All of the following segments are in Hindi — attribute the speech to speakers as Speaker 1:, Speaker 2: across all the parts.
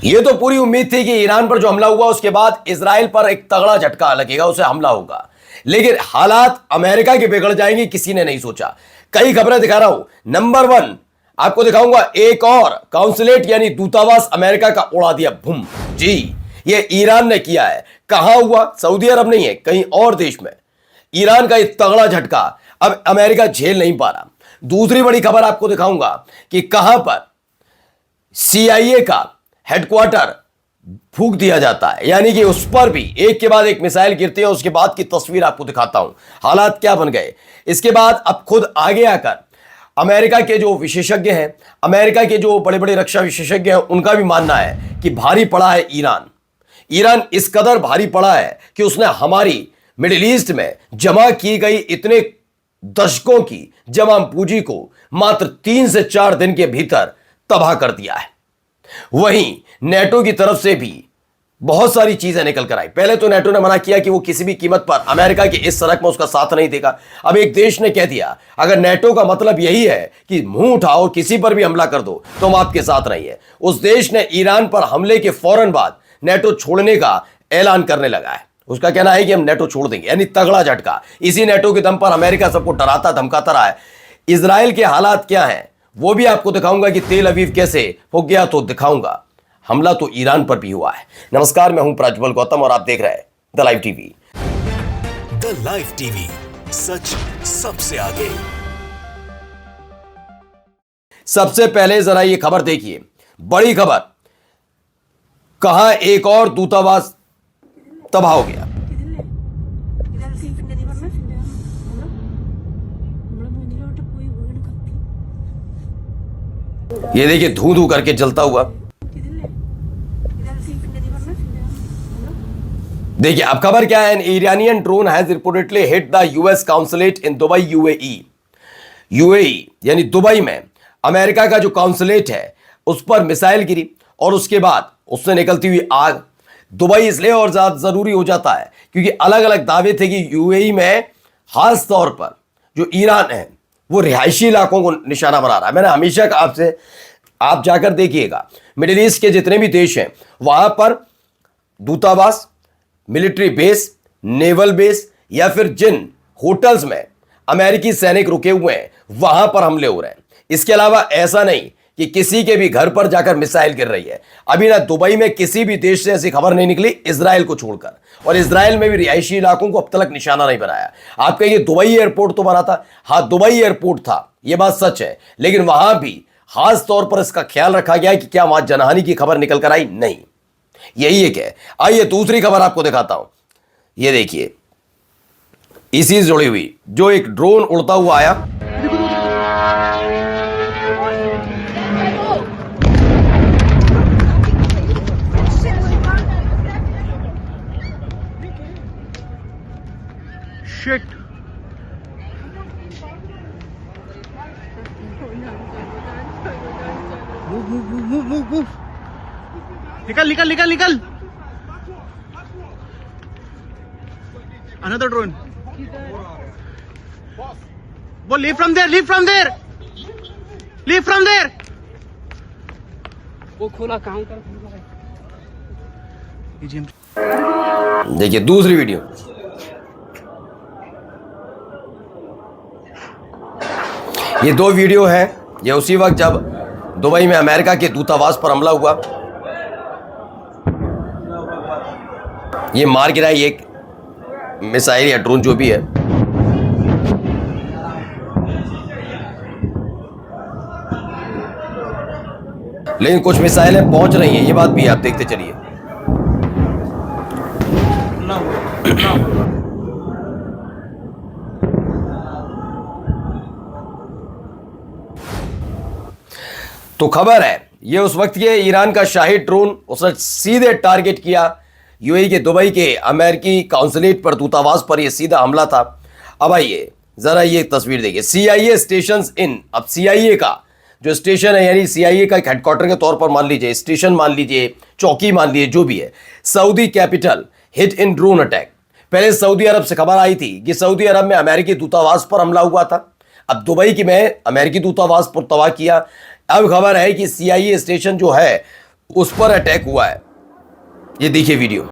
Speaker 1: ये तो पूरी उम्मीद थी कि ईरान पर जो हमला हुआ उसके बाद इजराइल पर एक तगड़ा झटका लगेगा, उसे हमला होगा, लेकिन हालात अमेरिका के बिगड़ जाएंगे किसी ने नहीं सोचा। कई खबरें दिखा रहा हूं। नंबर 1 आपको दिखाऊंगा, एक और काउंसुलेट यानी दूतावास अमेरिका का उड़ा दिया बूम। जी, ये ईरान ने किया है। कहां हुआ? सऊदी अरब नहीं है, कहीं और देश में। ईरान का एक तगड़ा झटका अब अमेरिका झेल नहीं पा रहा। दूसरी बड़ी खबर आपको दिखाऊंगा कि कहां पर सीआईए का हेडक्वार्टर फूंक दिया जाता है, यानी कि उस पर भी एक के बाद एक मिसाइल गिरती है। उसके बाद की तस्वीर आपको दिखाता हूं, हालात क्या बन गए। इसके बाद अब खुद आगे आकर अमेरिका के जो विशेषज्ञ हैं, अमेरिका के जो बड़े बड़े रक्षा विशेषज्ञ हैं, उनका भी मानना है कि भारी पड़ा है ईरान। ईरान इस कदर भारी पड़ा है कि उसने हमारी मिडिल ईस्ट में जमा की गई इतने दशकों की जमा पूंजी को मात्र 3 से 4 दिन के भीतर तबाह कर दिया है। वहीं नेटो की तरफ से भी बहुत सारी चीजें निकल कर आई। पहले तो नेटो ने मना किया कि वो किसी भी कीमत पर अमेरिका की इस सड़क में उसका साथ नहीं देगा। अब एक देश ने कह दिया, अगर नेटो का मतलब यही है कि मुंह उठाओ किसी पर भी हमला कर दो तो हम आपके साथ नहीं है। उस देश ने ईरान पर हमले के फौरन बाद नेटो छोड़ने का ऐलान करने लगा है। उसका कहना है कि हम नेटो छोड़ देंगे, यानी तगड़ा झटका। इसी नेटो के दम पर अमेरिका सबको डराता धमकाता रहा है। इजराइल के हालात क्या हैं वो भी आपको दिखाऊंगा कि तेल अवीव कैसे हो गया, तो दिखाऊंगा। हमला तो ईरान पर भी हुआ है। नमस्कार, मैं हूं प्रज्वल गौतम और आप देख रहे हैं the live TV.
Speaker 2: The live TV, सच सबसे आगे।
Speaker 1: सबसे पहले जरा ये खबर देखिए, बड़ी खबर। कहां एक और दूतावास तबाह हो गया। ये देखिए धू धू करके जलता हुआ। देखिए अब खबर क्या है। An Iranian drone has reportedly hit the US consulate in Dubai UAE यानी दुबई में अमेरिका का जो काउंसुलेट है उस पर मिसाइल गिरी और उसके बाद उससे निकलती हुई आग। दुबई इसलिए और ज्यादा जरूरी हो जाता है क्योंकि अलग अलग दावे थे कि यूएई में खास तौर पर जो ईरान है वो रिहायशी इलाकों को निशाना बना रहा है। मैंने हमेशा आपसे, आप जाकर देखिएगा मिडिल ईस्ट के जितने भी देश हैं वहां पर दूतावास, मिलिट्री बेस, नेवल बेस या फिर जिन होटल्स में अमेरिकी सैनिक रुके हुए हैं वहां पर हमले हो रहे हैं। इसके अलावा ऐसा नहीं कि किसी के भी घर पर जाकर मिसाइल गिर रही है। अभी ना दुबई में किसी भी देश से ऐसी खबर नहीं निकली इजराइल को छोड़कर, और इजराइल में भी रिहायशी इलाकों को अब तक निशाना नहीं बनाया। आप कहिए दुबई एयरपोर्ट तो बना था, हाँ दुबई एयरपोर्ट था, यह बात सच है, लेकिन वहां भी खास तौर पर इसका ख्याल रखा गया कि क्या वहां जनहानि की खबर निकल कर आई? नहीं, यही एक है। आइए दूसरी खबर आपको दिखाता हूं। यह देखिए इसी से जुड़ी हुई जो एक ड्रोन उड़ता हुआ आया।
Speaker 3: Shit, move. निकल। Another drone. वो leave from there. वो खोला कहां कर।
Speaker 1: देखिए दूसरी वीडियो। ये दो वीडियो है, ये उसी वक्त जब दुबई में अमेरिका के दूतावास पर हमला हुआ। ये मार गिरा है एक मिसाइल या ड्रोन जो भी है। लेकिन कुछ मिसाइलें पहुंच रही हैं, ये बात भी आप देखते चलिए। तो खबर है ये उस वक्त के ईरान का शाही ड्रोन, उसने सीधे टारगेट किया यूएई के दुबई के अमेरिकी काउंसुलेट पर, दूतावास पर यह सीधा हमला था। अब आइए जरा ये तस्वीर देखिए। सीआईए स्टेशन इन, अब सीआईए का जो स्टेशन है यानी सीआईए का एक हेडक्वार्टर के तौर पर मान लीजिए, स्टेशन मान लीजिए, चौकी मान लीजिए, जो भी है, Saudi capital hit in drone attack. पहले सऊदी अरब से खबर आई थी कि सऊदी अरब में अमेरिकी दूतावास पर हमला हुआ था। अब दुबई की में अमेरिकी दूतावास पर तबाह किया। अब खबर है कि सीआईए स्टेशन जो है उस पर अटैक हुआ है। ये देखिए वीडियो।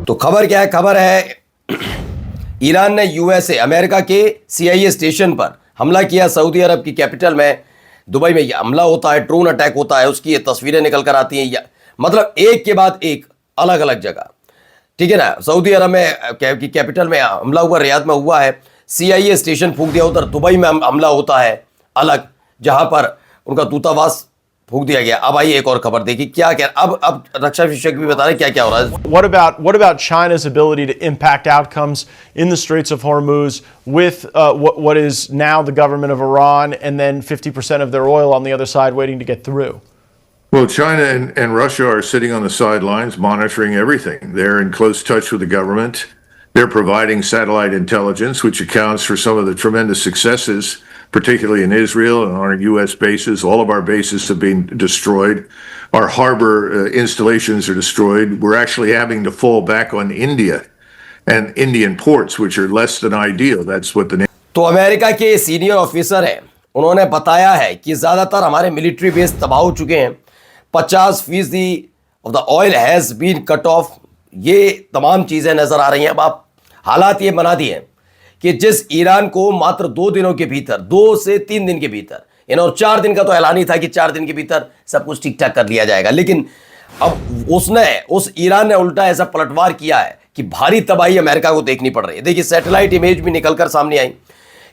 Speaker 1: तो खबर क्या है? खबर है ईरान ने यूएसए अमेरिका के CIA स्टेशन पर हमला किया। सऊदी अरब की कैपिटल में दुबई में यह हमला होता है, ड्रोन अटैक होता है, उसकी ये तस्वीरें निकल कर आती हैं। मतलब एक के बाद एक अलग अलग जगह, ठीक है ना। सऊदी अरब में की कैपिटल में हमला हुआ, रियाद में हुआ है। CIA स्टेशन फूंक दिया। उधर दुबई में हमला होता है अलग, जहां पर उनका दूतावास फूंक दिया गया। अब आइए एक और खबर देखिए क्या क्या अब रक्षा विशेषज्ञ भी बता रहे क्या क्या हो रहा है।
Speaker 4: What about China's ability to impact outcomes in the Straits of Hormuz with what is now the government of Iran, and then 50% of their oil on the other side waiting to get through?
Speaker 5: Well, China and Russia are sitting on the sidelines monitoring everything. They're in close touch with the government. They're providing satellite intelligence, which accounts for some of the tremendous successes, particularly in Israel and on our U.S. bases. All of our bases have been destroyed. Our harbor installations are destroyed. We're actually having to fall back on India and Indian ports, which are less than ideal. That's what the
Speaker 1: तो अमेरिका के सीनियर ऑफिसर हैं, उन्होंने बताया है कि ज़्यादातर हमारे मिलिट्री बेस तबाह हो चुके हैं। 50% of the oil has been cut off. ये तमाम चीज़ें नज़र आ रही हैं। अब आप हालात ये बना दिए कि जिस ईरान को मात्र 2 दिनों के भीतर, 2 से 3 दिन के भीतर, और 4 दिन का तो ऐलान ही था कि 4 दिन के भीतर सब कुछ ठीक ठाक कर लिया जाएगा, लेकिन अब उस ईरान ने उल्टा ऐसा पलटवार किया है कि भारी तबाही अमेरिका को देखनी पड़ रही है। देखिए सैटेलाइट इमेज भी निकलकर सामने आई।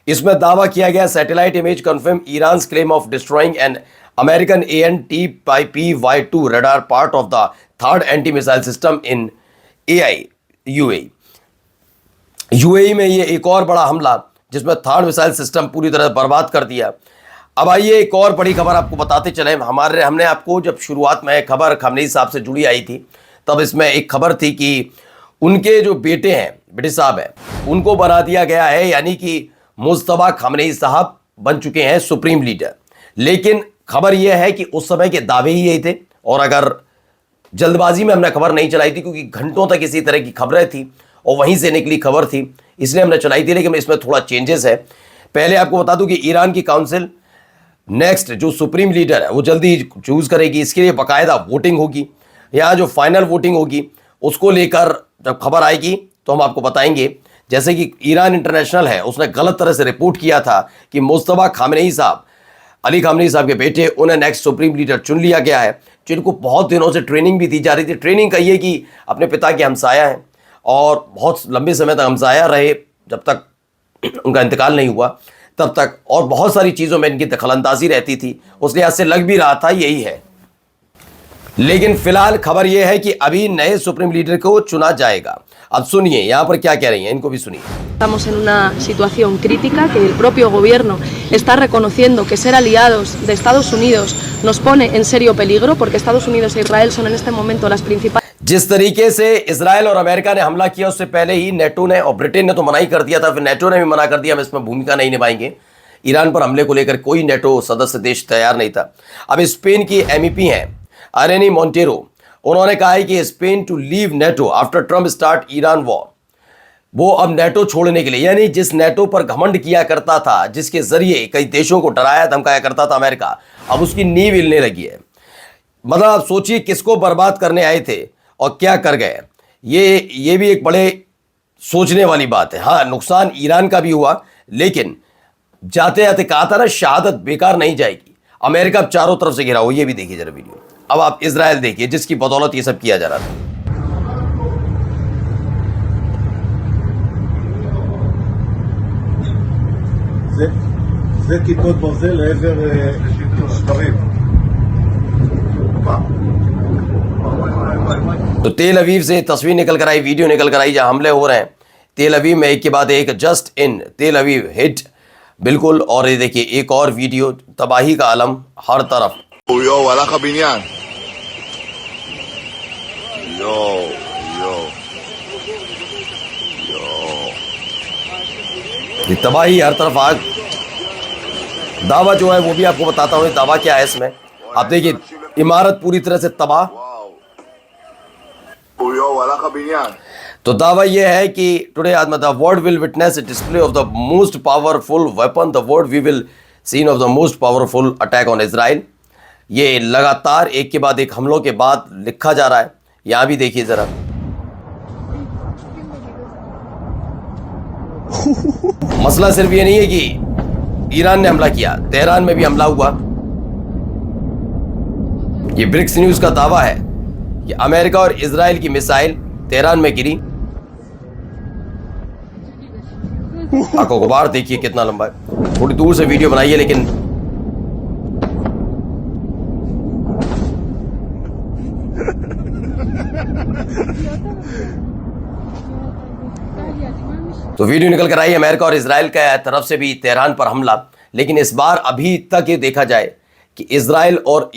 Speaker 1: इसमें दावा किया गया, satellite image confirm Iran's claim of destroying an American ANTPY-2 radar part of the third anti-missile system in UAE। UAE में ये एक और बड़ा हमला जिसमें थर्ड मिसाइल सिस्टम पूरी तरह बर्बाद कर दिया। अब आइए एक और बड़ी खबर आपको बताते चले। हमने आपको जब शुरुआत में खबर खamenei साहब से जुड़ी आई थी, तब इसमें एक खबर थी कि उनके जो बेटे हैं, बेटे साहब हैं, उनको बना दिया गया है, यानी कि मुज्तबा खamenei साहब बन चुके हैं सुप्रीम लीडर। लेकिन खबर यह है कि उस समय के दावे ही यही थे, और अगर जल्दबाजी में हमने खबर नहीं चलाई थी क्योंकि घंटों तक इसी तरह की खबरें थी और वहीं से निकली खबर थी, इसलिए हमने चलाई थी। लेकिन इसमें थोड़ा चेंजेस है। पहले आपको बता दूं कि ईरान की काउंसिल नेक्स्ट जो सुप्रीम लीडर है वो जल्दी ही चूज करेगी। इसके लिए बाकायदा वोटिंग होगी। यहाँ जो फाइनल वोटिंग होगी उसको लेकर जब खबर आएगी तो हम आपको बताएंगे। जैसे कि ईरान इंटरनेशनल है, उसने गलत तरह से रिपोर्ट किया था कि मुज्तबा खamenei साहब, अली खamenei साहब के बेटे, उन्हें नेक्स्ट सुप्रीम लीडर चुन लिया गया है, जिनको बहुत दिनों से ट्रेनिंग भी दी जा रही थी। ट्रेनिंग कहिए कि अपने पिता के हमसाया हैं और बहुत लंबे समय तक हमसाया रहे, जब तक उनका इंतकाल नहीं हुआ तब तक, और बहुत सारी चीज़ों में इनकी दखलंदाजी रहती थी। उस लिहाज से लग भी रहा था यही है। लेकिन फिलहाल खबर यह है कि अभी नए सुप्रीम लीडर को चुना जाएगा। अब सुनिए यहाँ पर क्या कह रही हैं, इनको भी सुनिए।
Speaker 6: Estamos en una situación crítica que el propio gobierno está reconociendo que ser aliados de Estados Unidos nos pone en serio peligro, porque Estados Unidos e Israel son en este momento las principales।
Speaker 1: जिस तरीके से इजराइल और अमेरिका ने हमला किया उससे पहले ही नेटो ने और ब्रिटेन ने तो मना ही कर दिया था, फिर नेटो ने भी मना कर दिया, हम इसमें भूमिका नहीं निभाएंगे। ईरान पर हमले को लेकर कोई नेटो सदस्य देश तैयार नहीं था। अब स्पेन की MEP हैं अरेनी मोंटेरो, उन्होंने कहा है कि Spain to leave NATO after Trump start Iran war. वो अब नेटो छोड़ने के लिए, यानी जिस नेटो पर घमंड किया करता था, जिसके जरिए कई देशों को डराया धमकाया करता था अमेरिका, अब उसकी नींव हिलने लगी है। मतलब आप सोचिए किसको बर्बाद करने आए थे और क्या कर गए। ये भी एक बड़े सोचने वाली बात है। हाँ, नुकसान ईरान का भी हुआ, लेकिन जाते जाते कहा था ना, शहादत बेकार नहीं जाएगी। अमेरिका अब चारों तरफ से घिरा हो। ये भी देखिए जरा वीडियो। अब आप इजराइल देखिए, जिसकी बदौलत ये सब किया जा रहा था।
Speaker 7: זה כיפות ברזל לעבר שברים.
Speaker 1: तो तेल अवीव से तस्वीर निकल कर आई, वीडियो निकल कर आई जहां हमले हो रहे हैं तेल अवीव में, एक के बाद एक। जस्ट इन तेल अवीव हिट, बिल्कुल। और ये देखिए एक और वीडियो, तबाही का आलम हर तरफ।
Speaker 8: יואו, הלך הבניין. יואו.
Speaker 1: ये तबाही हर तरफ, आग दावा जो है वो भी आपको बताता हूँ दावा क्या है इसमें। आप देखिए इमारत पूरी तरह से तबाह।
Speaker 8: אויו, הלך הבניין.
Speaker 1: तो दावा यह है कि today the world will witness a display of the most powerful weapon, the world we will seen of the most powerful attack on Israel. ये लगातार एक के बाद एक हमलों के बाद लिखा जा रहा है। यहां भी देखिए जरा, मसला सिर्फ ये नहीं है कि ईरान ने हमला किया, तेहरान में भी हमला हुआ। ये ब्रिक्स न्यूज का दावा है कि अमेरिका और इजराइल की मिसाइल तेहरान में गिरी। आंखों गुबार देखिए कितना लंबा है। थोड़ी दूर से वीडियो बनाइए लेकिन तो वीडियो निकल कर आई अमेरिका और इजराइल का तरफ से भी तेहरान पर हमला। लेकिन इस बार अभी तक ये देखा जाए कि इजराइल और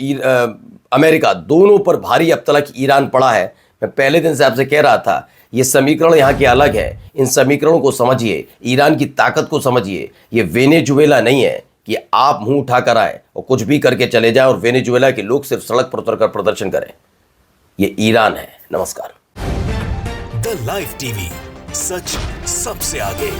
Speaker 1: अमेरिका दोनों पर भारी अब तक ईरान पड़ा है। मैं पहले दिन से आपसे कह रहा था ये समीकरण यहाँ के अलग है। इन समीकरणों को समझिए, ईरान की ताकत को समझिए। ये वेनेजुएला नहीं है कि आप मुंह उठा कर आए और कुछ भी करके चले जाएं और वेनेजुएला के लोग सिर्फ सड़क पर उतरकर प्रदर्शन करें। ये ईरान है। नमस्कार।
Speaker 2: द लाइव टीवी, सच सबसे आगे।